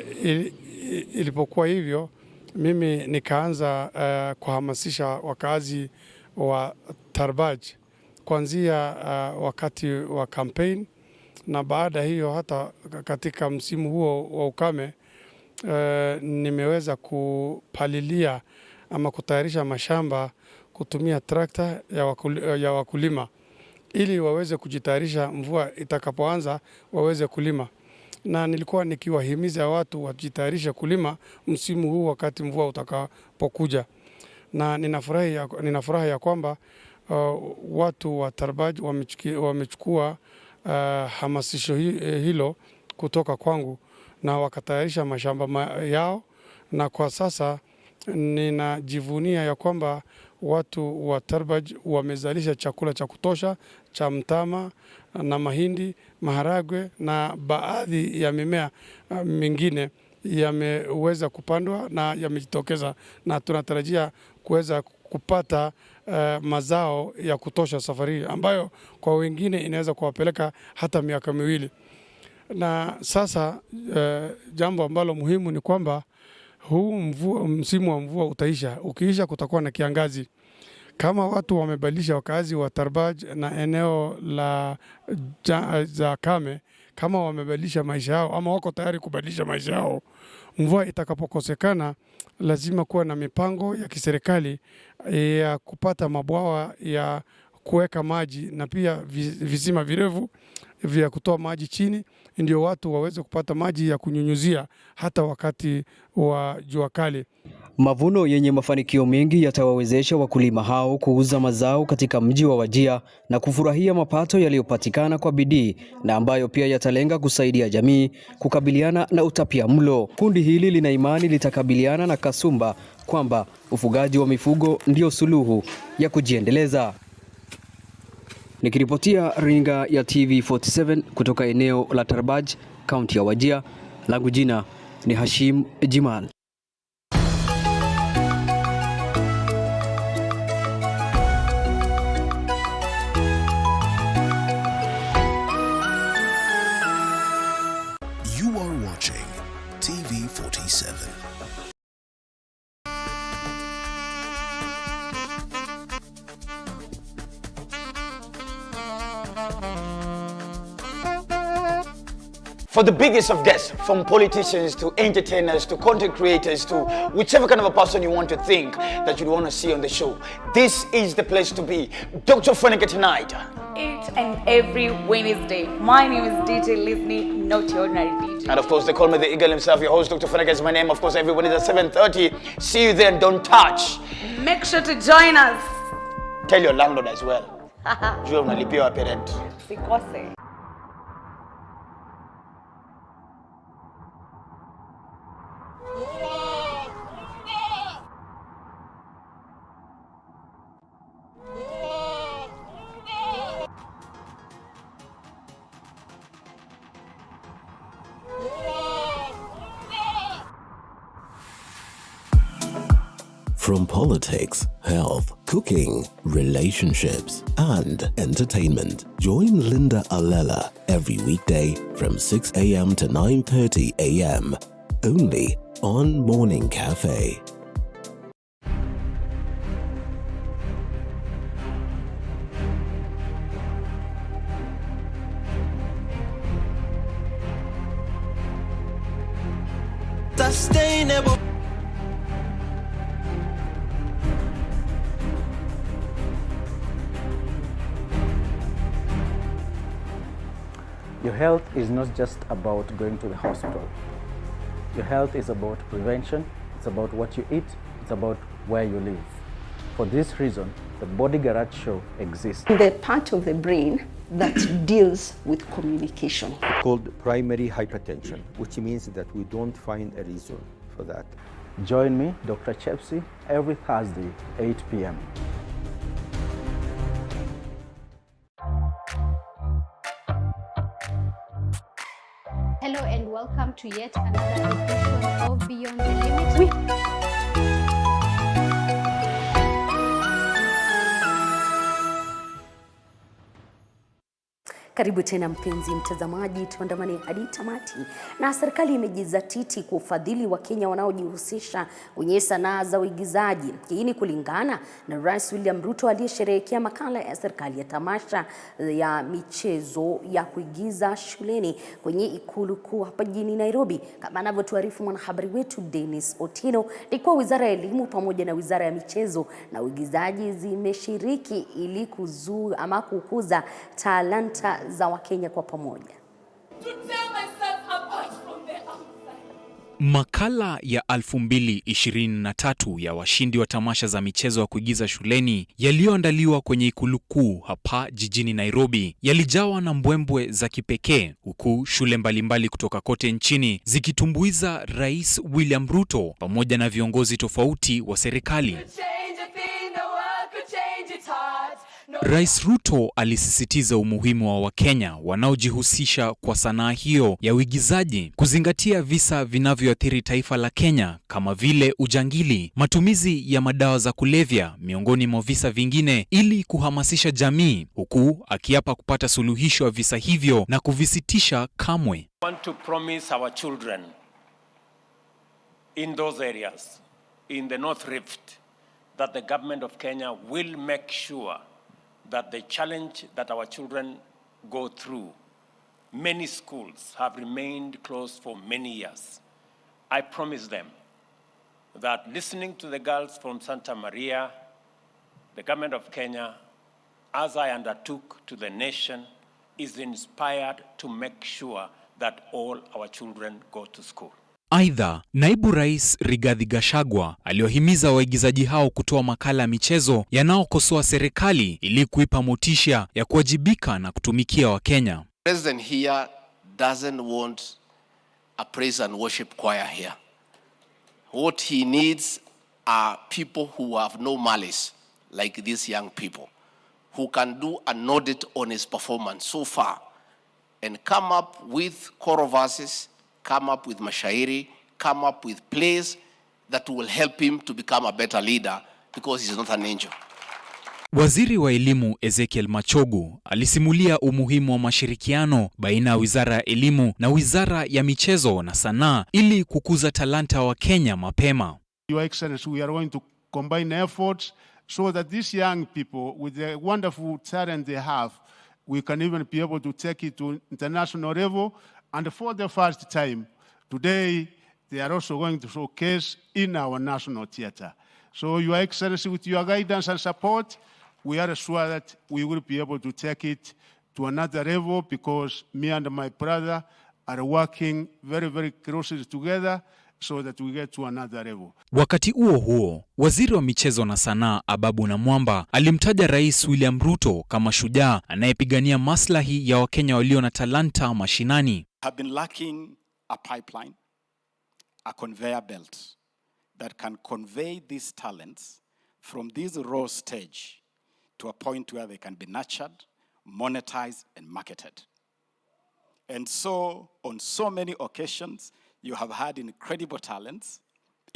S24: ilipokuwa hivyo, mimi nikaanza kuhamasisha wakazi wa Tarbaj kuanzia wakati wa campaign, na baada hiyo hata katika msimu huo wa ukame nimeweza kupalilia ama kutayarisha mashamba kutumia trakta ya wakulima ili waweze kujitayarisha mvua itakapoanza waweze kulima. Na nilikuwa nikiwahimiza watu wajitayarishe kulima msimu huu wakati mvua utakapokuja. Na ninafurahi ya kwamba watu wa Tarbaj wamechukua hamasisho hilo kutoka kwangu na wakatayarisha mashamba yao, na kwa sasa ninajivunia ya kwamba watu wa Tarbaj wamezalisha chakula cha kutosha cha mtama na mahindi, maharagwe na baadhi ya mimea mingine yameweza kupandwa na yamejitokeza, na tunatarajia kuweza kupata mazao ya kutosha safari ambayo kwa wengine inaweza kuwapeleka hata miaka 2. Na sasa jambo ambalo muhimu ni kwamba huu msimu wa mvua utaisha. Ukiisha kutakuwa na kiangazi. Kama watu wamebadilisha wakazi wa Tarbaj na eneo za kame, kama wamebadilisha maisha yao ama wako tayari kubadilisha maisha yao, mvua itakapokosekana lazima kuwa na mipango ya kiserikali ya kupata mabwawa ya kuweka maji na pia visima virefu vya kutoa maji chini, ndio watu waweze kupata maji ya kunyunyuzia hata wakati wa jua kali.
S6: Mavuno yenye mafanikio mengi yatawawezesha wakulima hao kuuza mazao katika mji wa Wajir na kufurahia mapato yaliyopatikana kwa bidii, na ambayo pia yatalenga kusaidia jamii kukabiliana na utapiamlo. Kundi hili lina imani litakabiliana na kasumba kwamba ufugaji wa mifugo ndio suluhu ya kujiendeleza. Nikiripotia ringa ya TV47 kutoka eneo la Tarbaj, kaunti ya Wajir, langu jina ni Hashim Jimal.
S5: You are watching TV47.
S8: For the biggest of guests, from politicians to entertainers to content creators to whichever kind of a person you want to think that you'd want to see on the show, this is the place to be. Dr. Funike tonight.
S9: Each and every Wednesday. My name is DJ Listening, not your ordinary DJ.
S8: And of course, they call me the eagle himself. Your host, Dr. Funike, is my name. Of course, every Wednesday at 7:30. See you then. Don't touch.
S9: Make sure to join us.
S8: Tell your landlord as well. Jua unalipia wa parent.
S9: Sikose.
S5: From politics, health, cooking, relationships, and entertainment. Join Linda Alela every weekday from 6 a.m. to 9:30 a.m. only on Morning Cafe.
S10: Sustainable.
S11: Your health is not just about going to the hospital. Your health is about prevention, it's about what you eat, it's about where you live. For this reason, the Body Garage Show exists.
S12: The part of the brain that deals with communication.
S13: Called primary hypertension, which means that we don't find a reason for that.
S11: Join me, Dr. Chepsi, every Thursday, 8 p.m.
S14: Hello and welcome to yet another edition of Beyond the Limit.
S1: Karibu tena mpenzi mtazamaji, tuandamane hadi tamati. Na serikali imejizatiti kufadhili Wakenya wanaojihusisha kwenye sanaa za uigizaji. Hii ni kulingana na Rais William Ruto aliyesherehekea makala ya serikali ya tamasha ya michezo ya kuigiza shuleni kwenye ikulu kuu hapa jijini Nairobi. Kama anavyotuarifu mwanahabari wetu Dennis Otino, ni kwa Wizara ya Elimu pamoja na Wizara ya Michezo na Uigizaji zimeshiriki ili kukuza talanta za Wakenya kwa pamoja.
S26: Makala ya 2023 ya washindi wa tamasha za michezo ya kuigiza shuleni yaliyoandaliwa kwenye ikulu kuu hapa jijini Nairobi yalijawa na mbwembwe za kipekee, huku shule mbalimbali kutoka kote nchini zikitumbuiza Rais William Ruto pamoja na viongozi tofauti wa serikali. Rais Ruto alisisitiza umuhimu wa Wakenya wanaojihusisha kwa sanaa hiyo ya uigizaji kuzingatia visa vinavyoathiri taifa la Kenya kama vile ujangili, matumizi ya madawa za kulevya miongoni mwa visa vingine, ili kuhamasisha jamii, huku akiapa kupata suluhisho ya visa hivyo na kuvisitisha kamwe.
S27: I want to promise our children in those areas in the North Rift that the government of Kenya will make sure that the challenge that our children go through, many schools have remained closed for many years. I promise them that listening to the girls from Santa Maria, the government of Kenya, as I undertook to the nation, is inspired to make sure that all our children go to school.
S26: Aidha, Naibu Rais Rigathi Gachagua aliwahimiza waigizaji hao kutoa makala ya michezo yanayokosoa serikali ili kuipa motisha ya kuwajibika na kutumikia Wakenya.
S28: President here doesn't want a praise and worship choir here. What he needs are people who have no malice, like these young people, who can do an audit on his performance so far and come up with choral verses, come up with mashairi, come up with plays that will help him to become a better leader, because he's not an angel.
S26: Waziri wa Elimu Ezekiel Machogu alisimulia umuhimu wa mashirikiano baina ya Wizara ya Elimu na Wizara ya Michezo na Sanaa ili kukuza talanta wa Kenya mapema.
S29: Your Excellency, we are going to combine efforts so that these young people, with the wonderful talent they have, we can even be able to take it to international level. And for the first time, today, they are also going to showcase in our national theater. So, Your Excellency, with your guidance and support, we are sure that we will be able to take it to another level, because me and my brother are working very, very closely together so that we get to another level.
S26: Wakati huo huo, Waziri wa Michezo na Sanaa Ababu Namwamba alimtaja Rais William Ruto kama shujaa anayepigania maslahi ya Wakenya walio na talanta mashinani.
S30: Have been lacking a pipeline, a conveyor belt that can convey these talents from this raw stage to a point where they can be nurtured, monetized, and marketed. And so, on so many occasions, you have had incredible talents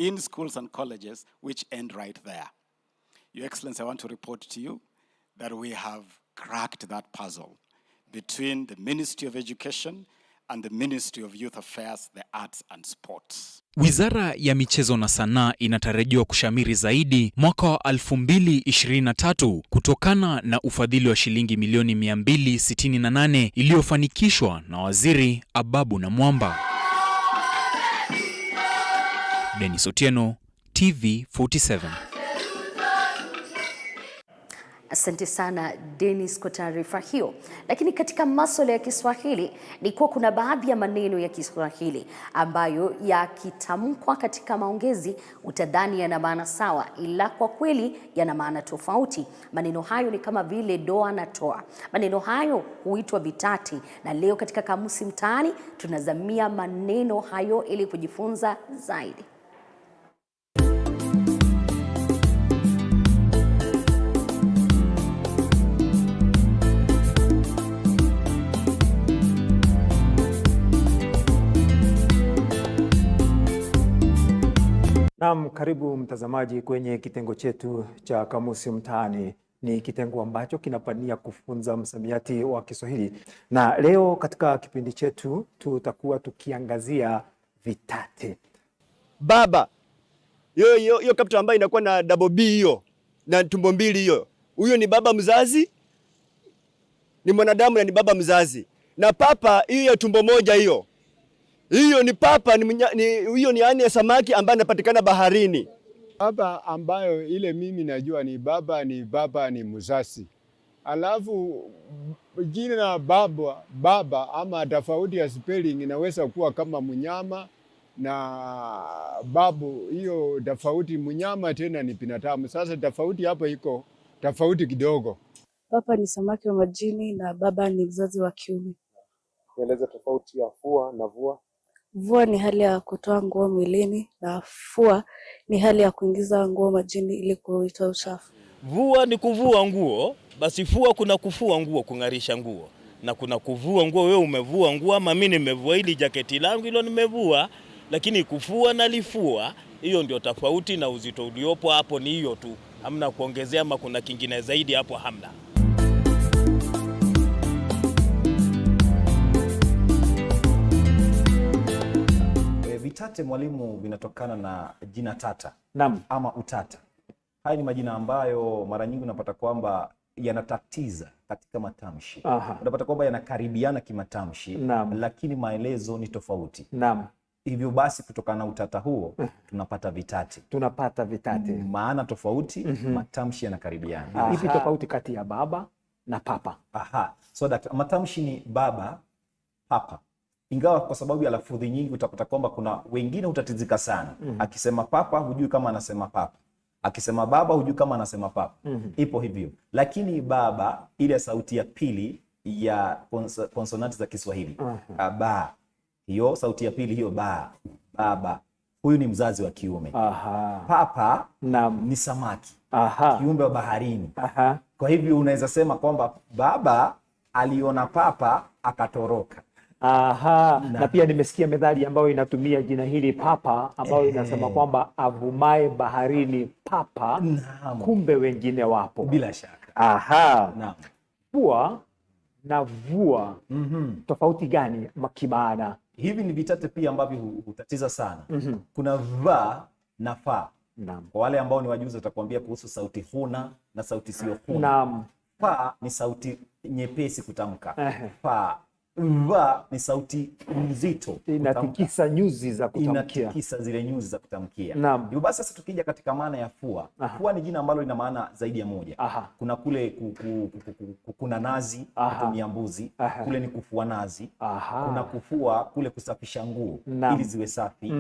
S30: in schools and colleges which end right there. Your Excellency, I want to report to you that we have cracked that puzzle between the Ministry of Education and the Ministry of Youth Affairs, the Arts and Sports.
S26: Wizara ya Michezo na Sanaa inatarajiwa kushamiri zaidi mwaka wa 2023 kutokana na ufadhili wa shilingi milioni 268 iliyofanikishwa na Waziri Ababu na Mwamba. Dennis Otieno, TV47.
S1: Asante sana Dennis kwa taarifa hiyo. Lakini katika masuala ya Kiswahili ni kuwa kuna baadhi ya maneno ya Kiswahili ambayo yakitamkwa katika maongezi utadhani yana maana sawa, ila kwa kweli yana maana tofauti. Maneno hayo ni kama vile doa na toa. Maneno hayo huitwa vitati, na leo katika Kamusi Mtaani tunazamia maneno hayo ili kujifunza zaidi.
S2: Naam, karibu mtazamaji kwenye kitengo chetu cha Kamusi Mtaani. Ni kitengo ambacho kinapania kufunza msamiati wa Kiswahili. Na leo katika kipindi chetu tutakuwa tukiangazia vitate.
S15: Baba. Hiyo capital ambayo inakuwa na double B hiyo na tumbo mbili hiyo. Huyo ni baba mzazi. Ni mwanadamu na ni baba mzazi. Na papa hiyo ya tumbo moja hiyo. Hiyo ni papa, hiyo ni aina ya samaki ambaye anapatikana baharini.
S16: Baba ambayo ile mimi najua ni baba ni mzazi. Alafu jina baba ama tofauti ya spelling inaweza kuwa kama mnyama na babu, hiyo tofauti. Mnyama tena ni binadamu. Sasa tofauti hapo iko tofauti kidogo.
S17: Papa ni samaki wa majini na baba ni mzazi wa kiume.
S18: Nieleza tofauti ya fua na vua.
S17: Vua ni hali ya kutoa nguo mwilini na fua ni hali ya kuingiza nguo majini ili kuitoa uchafu.
S19: Vua ni kuvua nguo, basi fua kuna kufua nguo, kung'arisha nguo. Na kuna kuvua nguo, wewe umevua nguo ama mimi nimevua hili jaketi langu hilo nimevua, lakini kufua na lifua, hiyo ndio tofauti na uzito uliopo hapo ni hiyo tu. Hamna kuongezea ama kuna kingine zaidi hapo hamna.
S20: Vitate mwalimu vinatokana na jina tata.
S2: Naam.
S20: Ama utata. Haya ni majina ambayo mara nyingi unapata kwamba yanatatiza katika matamshi. Unapata kwamba yanakaribiana kimatamshi, lakini maelezo ni tofauti.
S2: Naam.
S20: Hivyo basi kutokana na utata huo tunapata vitate.
S2: Tunapata vitate.
S20: Maana tofauti, matamshi yanakaribiana.
S2: Ipi tofauti kati ya baba na papa?
S20: So that matamshi ni baba, papa. Ingawa kwa sababu ya lafudhi nyingi utapata kwamba kuna wengine utatizika sana. Akisema papa hujui kama anasema papa. Akisema baba hujui kama anasema papa. Ipo hivyo. Lakini baba, ile sauti ya pili ya konsonanti za Kiswahili. Ba. Hiyo sauti ya pili hiyo ba. Baba. Huyu ni mzazi wa kiume. Papa ni samaki. Kiumbe wa baharini. Kwa hivyo unaweza sema kwamba baba aliona papa akatoroka.
S2: Na pia nimesikia methali ambayo inatumia jina hili papa ambayo inasema kwamba avumae baharini papa, kumbe wengine wapo.
S20: Bila shaka.
S2: Vua na vua, tofauti gani kimaana?
S20: Hivi ni vitate pia ambavyo hutatiza sana. Kuna va na fa. Kwa wale ambao ni wajuzi watakwambia kuhusu sauti huna na sauti sio huna. Fa ni sauti nyepesi kutamka. Fa. Va ni sauti nzito,
S2: inatikisa nyuzi za kutamkia.
S20: Inatikisa zile nyuzi za kutamkia.
S2: Hivyo
S20: basi sasa tukija katika maana ya fua. Fua ni jina ambalo lina maana zaidi ya moja. Kuna kule kuna nazi kutumia mbuzi, kule ni kufua nazi. Kuna kufua kule kusafisha nguo ili ziwe safi.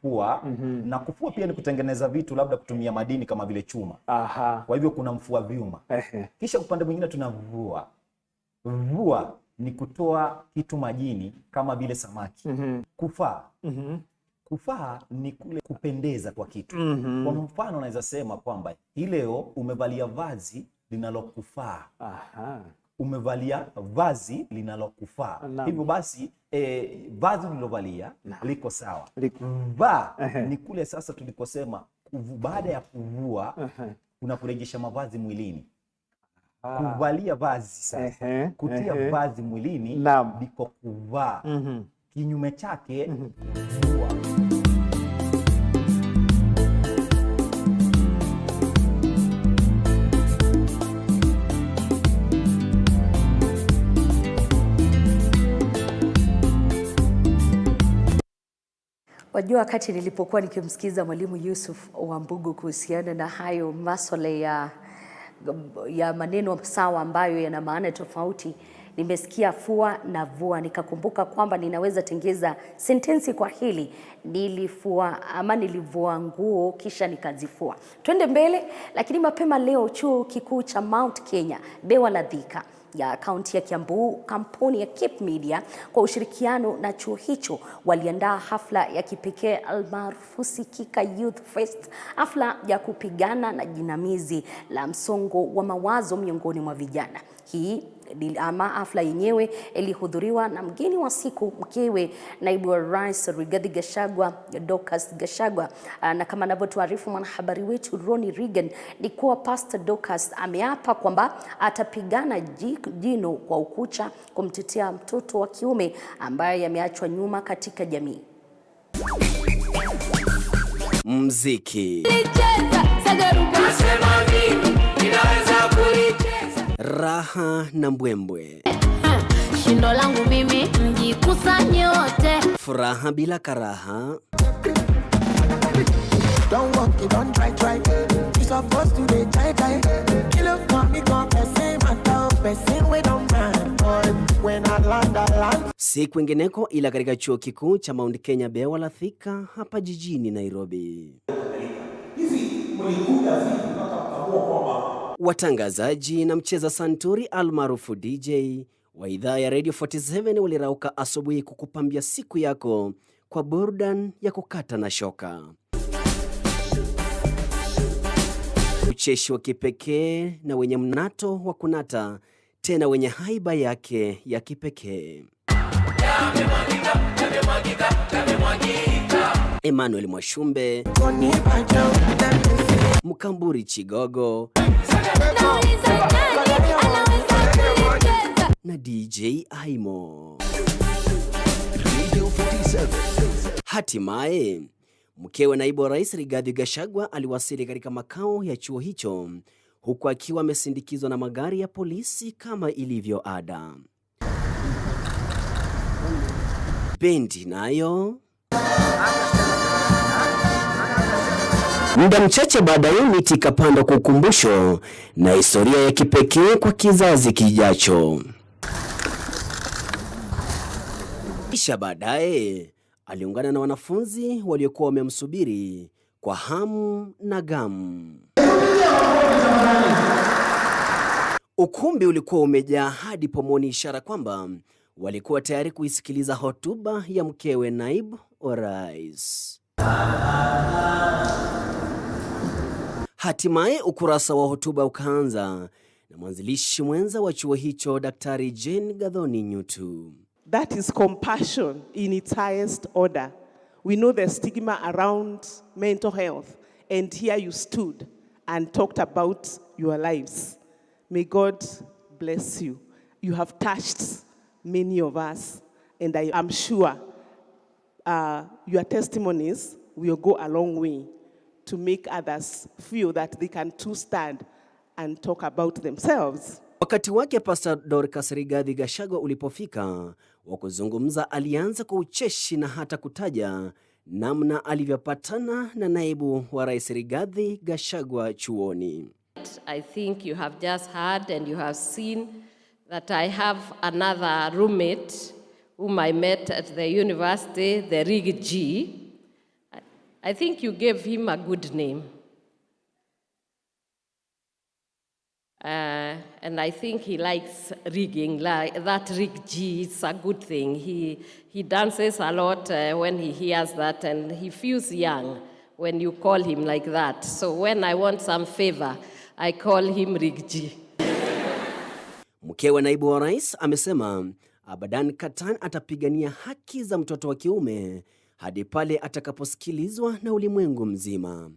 S20: Kufua na kufua pia ni kutengeneza vitu labda kutumia madini kama vile chuma. Kwa hivyo kuna mfua vyuma. Kisha upande mwingine tuna vua. Vua ni kutoa kitu majini kama vile samaki. Kufaa. Kufaa ni kule kupendeza kwa kitu. Kwa mfano naweza sema kwamba hii leo umevalia vazi linalokufaa. umevalia vazi linalokufaa. Hivyo basi vazi ulilovalia liko sawa. Vaa ni kule sasa tulikosema baada ya kuvua unaporejesha mavazi mwilini. Kuvalia vazi sasa, kutia vazi mwilini ndiko kuvaa. Kinyume chake kuvua.
S1: Wajua, wakati nilipokuwa nikimsikiza Mwalimu Yusuf Wambugu kuhusiana na hayo masuala ya maneno sawa ambayo yana maana tofauti, nimesikia fua na vua, nikakumbuka kwamba ninaweza tengeza sentensi kwa hili: nilifua ama nilivua nguo kisha nikazifua. Twende mbele. Lakini mapema leo Chuo Kikuu cha Mount Kenya Bewa la Thika ya kaunti ya Kiambu, kampuni ya Cape Media kwa ushirikiano na chuo hicho waliandaa hafla ya kipekee almaarufu Sikika Youth Fest, hafla ya kupigana na jinamizi la msongo wa mawazo miongoni mwa vijana. Hii ama hafla yenyewe ilihudhuriwa na mgeni wa siku, mkewe naibu wa rais Rigathi Gachagua, Dorcas Gachagua, na kama anavyotuarifu mwanahabari wetu Ronnie Regan ni kuwa Pastor Dorcas ameapa kwamba atapigana jino kwa ukucha kumtetea mtoto wa kiume ambaye ameachwa nyuma katika jamii.
S3: Muziki, raha na mbwembwe,
S4: shindo langu mimi mjikusanye wote,
S3: furaha bila karaha.
S10: Don't walk it, don't try. You supposed to be try. Kill up for me, go person, person we don't mind. When I land.
S3: Si kwingineko ila katika chuo kikuu cha Mount Kenya Bewa la Thika hapa jijini Nairobi. Watangazaji na mcheza santuri almaarufu DJ wa idhaa ya Radio 47 walirauka asubuhi kukupambia siku yako kwa burdan ya kukata na shoka. Ucheshi wa kipekee na wenye mnato wa kunata, tena wenye haiba yake ya kipekee. Emmanuel Mwashumbe, Mkamburi Chigogo na DJ Aimo. Hatimaye mkewe naibu wa rais Rigathi Gachagua aliwasili katika makao ya chuo hicho huku akiwa amesindikizwa na magari ya polisi kama ilivyo ada. Bendi nayo muda mchache baadaye miti ikapanda kwa ukumbusho na historia ya kipekee kwa kizazi kijacho. Kisha baadaye aliungana na wanafunzi waliokuwa wamemsubiri kwa hamu na gamu. Ukumbi ulikuwa umejaa hadi pomoni, ishara kwamba walikuwa tayari kuisikiliza hotuba ya mkewe naibu wa rais. Hatimaye ukurasa wa hotuba ukaanza na mwanzilishi mwenza wa chuo hicho Daktari Jane Gathoni Nyutu.
S6: That is compassion in its highest order. We know the stigma around mental health, and here you stood and talked about your lives. May God bless you. You have touched many of us, and I am sure your testimonies will go a long way to make others feel that they can too stand and talk about themselves.
S3: Wakati wake Pastor Dorcas Rigathi Gachagua ulipofika, wa kuzungumza alianza kwa ucheshi na hata kutaja namna alivyopatana na naibu wa rais Rigathi Gachagua chuoni.
S7: I think you have just heard and you have seen that I have another roommate whom I met at the university, the Rig G. I think you gave him a good name. And I think he likes rigging. Like that Rig G, it's a good thing. He dances a lot when he hears that, and he feels young when you call him like that. So when I want some favor, I call him Rig G.
S3: Mkewe naibu wa rais amesema Abadan Katan atapigania haki za mtoto wa kiume hadi pale atakaposikilizwa na ulimwengu mzima.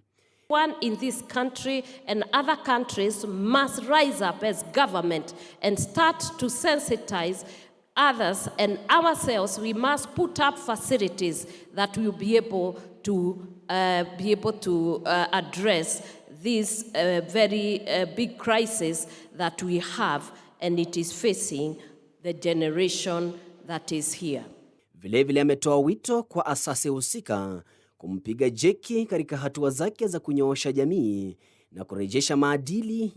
S7: One in this country and other countries must rise up as government and start to sensitize others and ourselves. We must put up facilities that will be able to address this very big crisis that we have, and it is facing the generation that is here.
S3: Vilevile ametoa wito kwa asasi husika kumpiga jeki katika hatua zake za kunyoosha jamii na kurejesha maadili